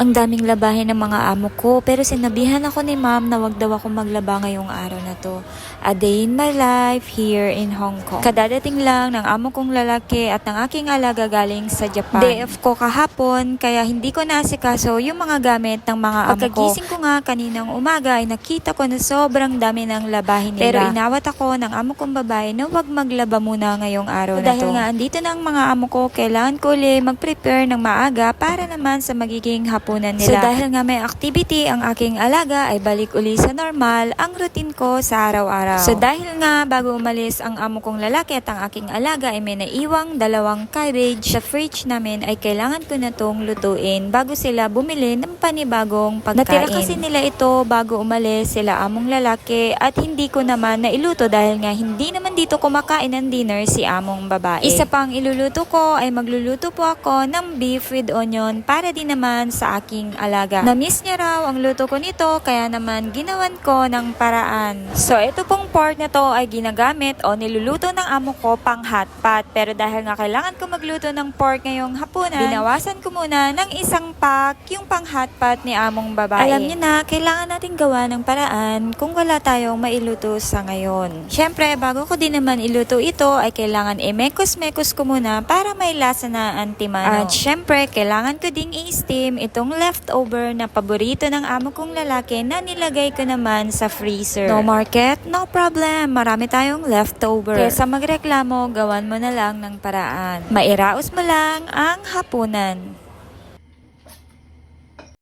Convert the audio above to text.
Ang daming labahin ng mga amo ko, pero sinabihan ako ni ma'am na wag daw ako maglaba ngayong araw na to. A day in my life here in Hong Kong. Kadadating lang ng amo kong lalaki at ng aking alaga galing sa Japan. Day off ko kahapon, kaya hindi ko naasikaso yung mga gamit ng mga amo ko. Pagkagising ko nga kaninang umaga ay nakita ko na sobrang dami ng labahin nila. Pero inawat ako ng amo kong babae na wag maglaba muna ngayong araw na to. Dahil nga andito ng mga amo ko, kailangan ko ulit mag-prepare ng maaga para naman sa magiging hapunan nila. So dahil nga may activity ang aking alaga ay balik uli sa normal ang routine ko sa araw-araw. So dahil nga bago umalis ang amo kong lalaki at ang aking alaga ay may naiwang 2 cabbage sa fridge namin ay kailangan ko na tong lutuin bago sila bumili ng panibagong pagkain. Natira kasi nila ito bago umalis sila among lalaki at hindi ko naman nailuto dahil nga hindi naman dito kumakain ng dinner si among babae. Isa pang iluluto ko ay magluluto po ako ng beef with onion para din naman sa aking alaga. Na-miss niya raw ang luto ko nito kaya naman ginawan ko ng paraan. So ito pong pork na to ay ginagamit o niluluto ng amo ko pang hotpot. Pero dahil nga kailangan ko magluto ng pork ngayong hapunan, binawasan ko muna ng 1 pack yung pang hotpot ni among babae. Alam niyo na, kailangan natin gawa ng paraan kung wala tayong mailuto sa ngayon. Syempre, bago ko din naman iluto ito ay kailangan mekos-mekos ko muna para may lasa na antimano. At syempre, kailangan ko ding i-steam itong leftover na paborito ng amo kong lalaki na nilagay ko naman sa freezer. No market, no problem. Marami tayong leftover. Kesa magreklamo, gawan mo na lang ng paraan. Mairaos mo lang ang hapunan.